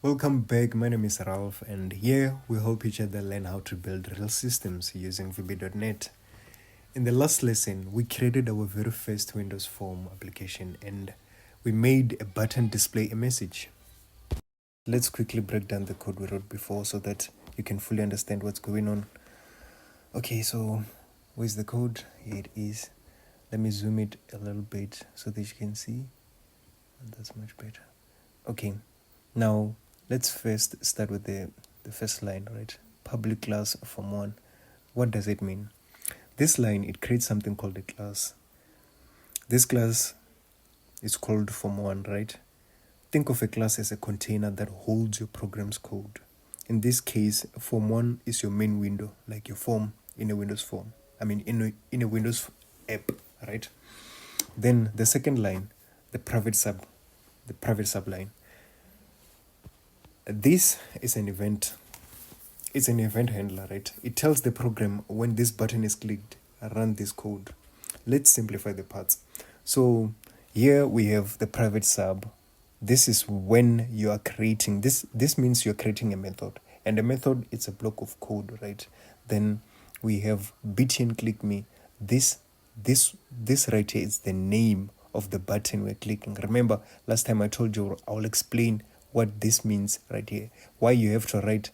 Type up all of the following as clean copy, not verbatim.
Welcome back. My name is Ralph, and here we help each other learn how to build real systems using VB.net. In the last lesson, we created our very first Windows Form application and we made a button display a message. Let's quickly break down the code we wrote before so that you can fully understand what's going on. Okay, so where's the code? Here it is. Let me zoom it a little bit so that you can see. That's much better. Okay, now let's first start with the first line, right? Public class form1. What does it mean? This line, it creates something called a class. This class is called form1, right? Think of a class as a container that holds your program's code. In this case, form1 is your main window, like your form in a Windows form. In a Windows app, right? Then the second line, the private subline. This is an event. It's an event handler, right? It tells the program when this button is clicked, run this code. Let's simplify the parts. So here we have the private sub. This is when you are creating this. This means you're creating a method, and a method it's a block of code, right? Then we have btn click me. This right here is the name of the button we're clicking. Remember, last time I told you I'll explain what this means right here. Why you have to write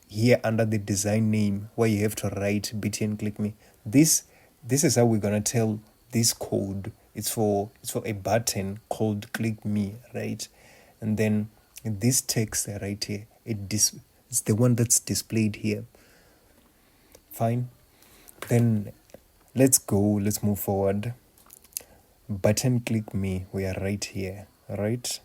here under the design name, why you have to write btn click me. This is how we're gonna tell this code. It's for a button called click me, right? And then this text right here, it's the one that's displayed here. Fine. Then let's move forward. Button click me, we are right here, right?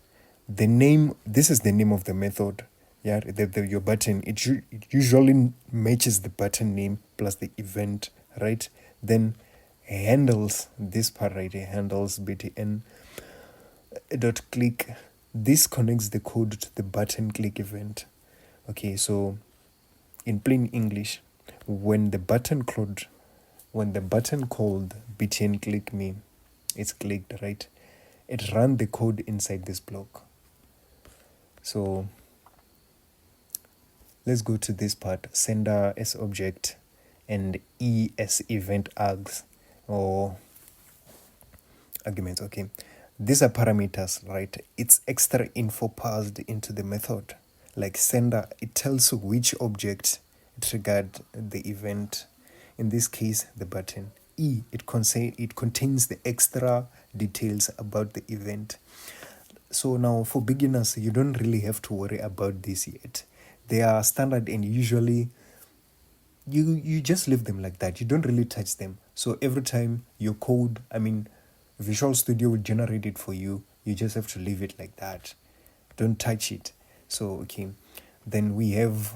The name, this is the name of the method. Yeah, your button, it usually matches the button name plus the event, right? Then handles, this part right here, handles btn dot click. This connects the code to the button click event. Okay, so in plain English, when the button called btn click me, it's clicked, right? It ran the code inside this block. So let's go to this part, sender as object and e as event args or arguments. Okay, these are parameters, right? It's extra info passed into the method. Like sender, it tells you which object triggered the event. In this case, the button. E, it contains the extra details about the event. So now for beginners, you don't really have to worry about this yet. They are standard and usually you just leave them like that. You don't really touch them. So every time your code, Visual Studio will generate it for you. You just have to leave it like that. Don't touch it. So, okay. Then we have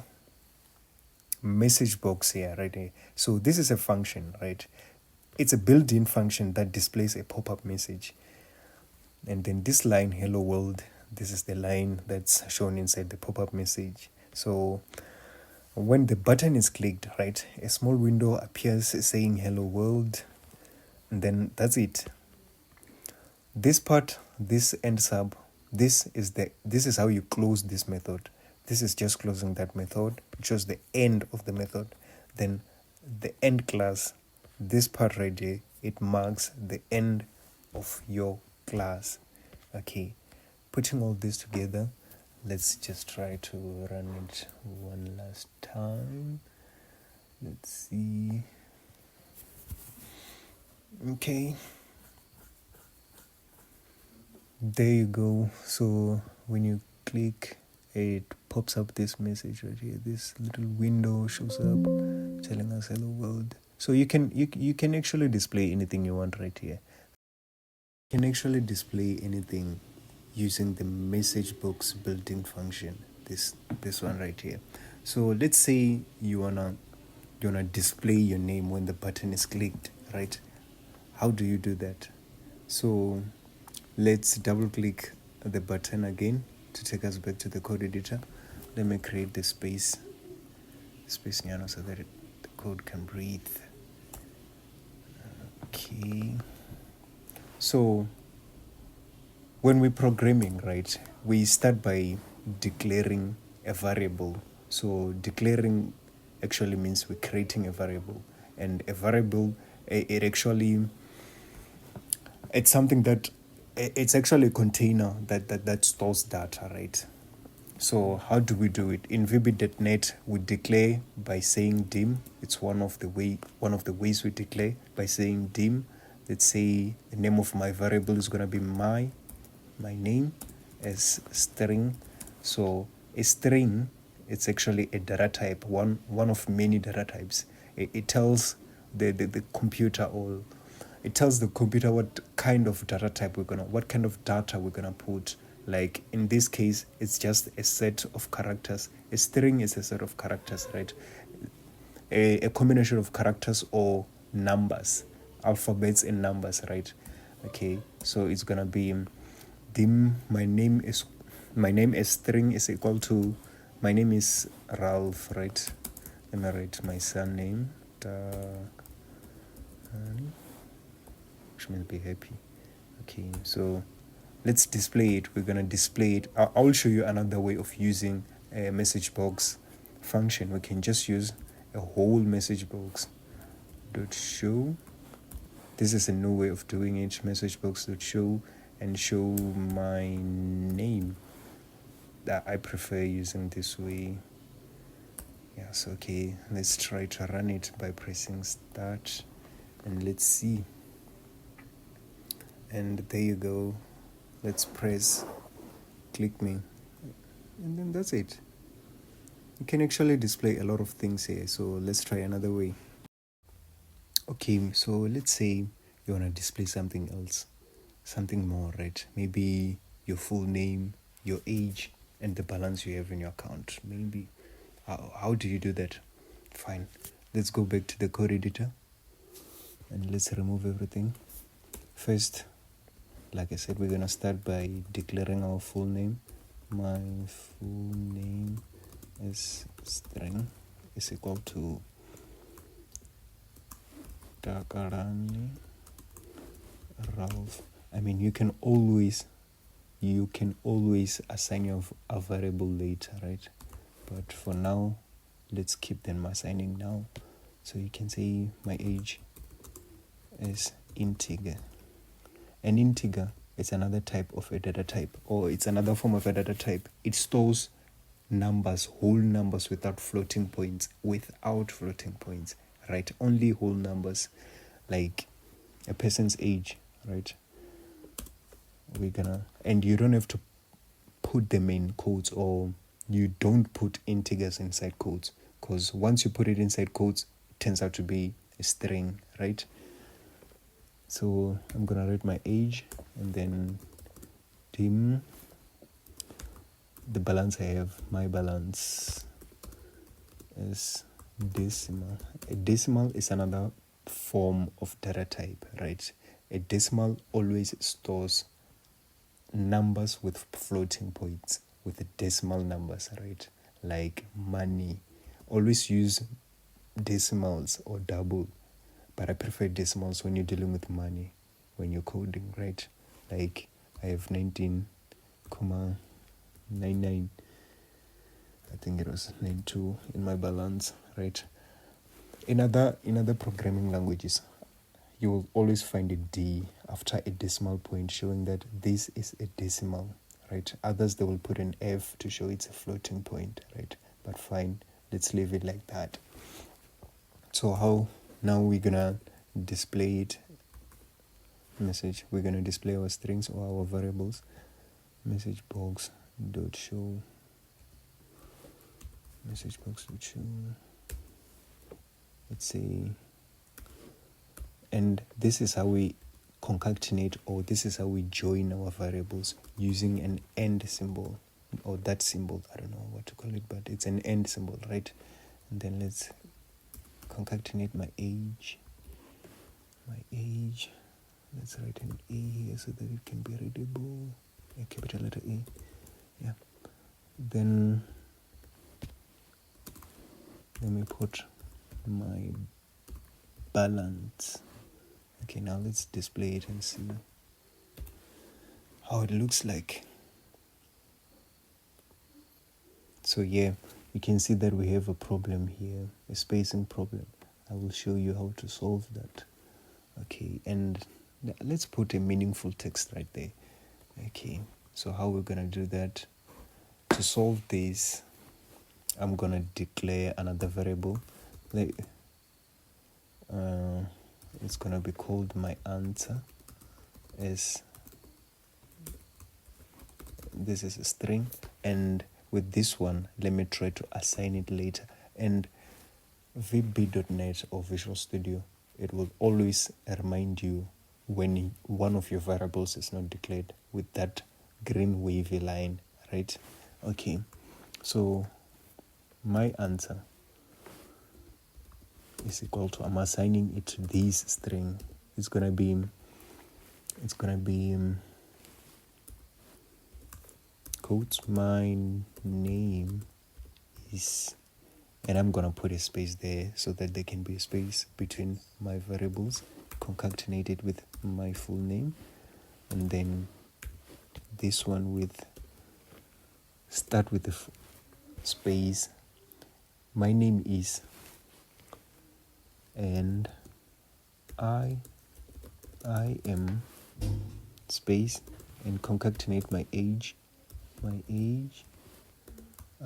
message box here, right here. So this is a function, right? It's a built-in function that displays a pop-up message. And then this line, hello world, this is the line that's shown inside the pop-up message. So when the button is clicked, right, a small window appears saying hello world, and then that's it. This part, this end sub, this is how you close this method. This is just closing that method. It shows the end of the method. Then the end class, this part right here, it marks the end of your class. Okay, putting all this together, let's just try to run it one last time. Let's see. Okay, there you go. So when you click, it pops up this message right here. This little window shows up telling us hello world. So you can actually display anything you want right here. You can actually display anything using the message box built-in function. This one right here. So let's say you wanna display your name when the button is clicked, right? How do you do that? So let's double click the button again to take us back to the code editor. Let me create the space nyano so that the code can breathe. Okay. So when we're programming, right, we start by declaring a variable. So declaring actually means we're creating a variable, and a variable, it actually, it's something that, it's actually a container that stores data, right? So how do we do it? In VB.NET, we declare by saying dim. It's one of the ways we declare by saying dim. Let's say the name of my variable is gonna be my name as string. So a string, it's actually a data type, one of many data types. It tells the computer, or it tells the computer what kind of data type what kind of data we're gonna put. Like in this case, it's just a set of characters. A string is a set of characters, right? A combination of characters or numbers, alphabets and numbers, right? Okay, so it's gonna be dim. My name as string is equal to, my name is Ralph, right? Let me write my surname, which means be happy. Okay, so let's display it. We're gonna display it. I'll show you another way of using a message box function. We can just use a whole message box dot show. This is a new way of doing it. Message box dot show, and show my name. That I prefer using this way. Yes, okay. Let's try to run it by pressing start, and let's see. And there you go. Let's press click me, and then that's it. You can actually display a lot of things here, so let's try another way. Okay, so let's say you want to display something else, something more, right? Maybe your full name, your age, and the balance you have in your account. Maybe how do you do that? Fine, let's go back to the code editor and let's remove everything. First, like I said, we're gonna start by declaring our full name. My full name is string is equal to Takarani Ralph. I mean, you can always assign your a variable later, right? But for now, let's keep them assigning now. So you can say my age is integer. An integer is another type of a data type, or it's another form of a data type. It stores numbers, whole numbers without floating points, right? Only whole numbers, like a person's age, right? And you don't have to put them in quotes, or you don't put integers inside quotes, because once you put it inside quotes, it turns out to be a string, right? So I'm gonna write my age, and then dim the balance I have. My balance is decimal. A decimal is another form of data type, right? A decimal always stores numbers with floating points, with the decimal numbers, right? Like money. Always use decimals or double, but I prefer decimals when you're dealing with money, when you're coding, right? Like I have 19,99. I think it was 92 in my balance, right? In other programming languages, you will always find a D after a decimal point, showing that this is a decimal, right? Others, they will put an F to show it's a floating point, right? But fine, let's leave it like that. So how now we're gonna display it? We're gonna display our strings or our variables. Message box dot show. Let's say, and this is how we concatenate, or this is how we join our variables using an AND symbol, or that symbol, I don't know what to call it, but it's an AND symbol, right? And then let's concatenate my age. Let's write an A here so that it can be readable, a capital letter A. Yeah. Then let me put my balance. Okay, now let's display it and see how it looks like. So yeah, you can see that we have a problem here, a spacing problem. I will show you how to solve that. Okay, and let's put a meaningful text right there. Okay, so how we're gonna do that? To solve this, I'm gonna declare another variable. It's gonna be called my answer. As this is a string, and with this one, let me try to assign it later. And VB.NET or Visual Studio, it will always remind you when one of your variables is not declared with that green wavy line, right? Okay, so my answer is equal to, I'm assigning it to this string. It's gonna be quotes, my name is, and I'm gonna put a space there so that there can be a space between my variables, concatenated with my full name, and then this one with start with the space, my name is, and I am space, and concatenate my age.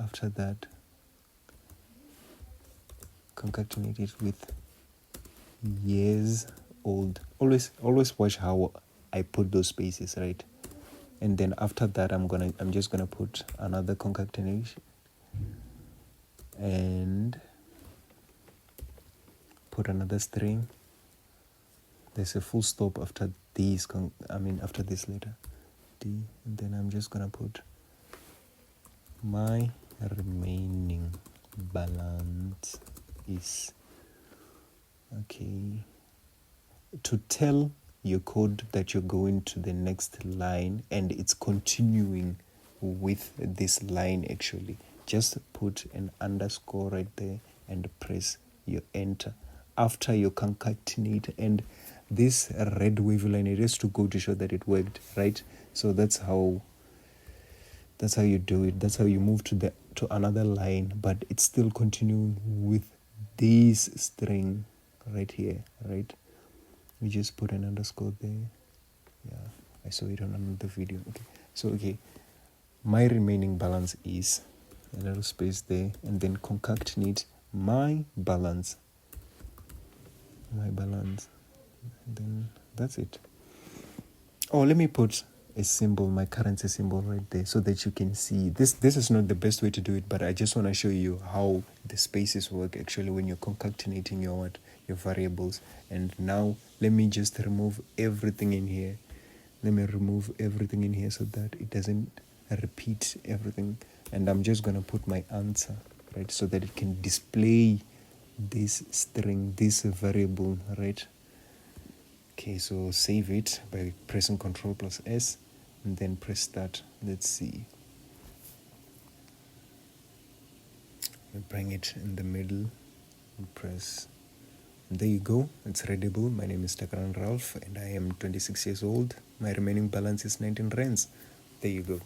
After that, concatenate it with years old. Always watch how I put those spaces, right? And then after that, I'm just gonna put another concatenation and put another string. There's a full stop after these after this letter D, and then I'm just gonna put my remaining balance is. Okay, to tell your code that you're going to the next line and it's continuing with this line, actually just put an underscore right there and press your enter after you concatenate, and this red wavy line, it has to go to show that it worked, right? So that's how you do it. That's how you move to another line, but it's still continuing with this string right here, right? We just put an underscore there. Yeah, I saw it on another video. Okay, so my remaining balance is a little space there, and then concatenate my balance, and then that's it. Oh, let me put a symbol, my currency symbol right there, so that you can see this. This is not the best way to do it, but I just want to show you how the spaces work actually when you're concatenating your variables. And now let me just remove everything in here. Let me remove everything in here so that it doesn't repeat everything. And I'm just gonna put my answer, right, so that it can display this string, this variable, right? Okay, so save it by pressing Ctrl+S and then press start. Let's see. We bring it in the middle and press. And there you go. It's readable. My name is Takran Ralph and I am 26 years old. My remaining balance is 19 rands. There you go.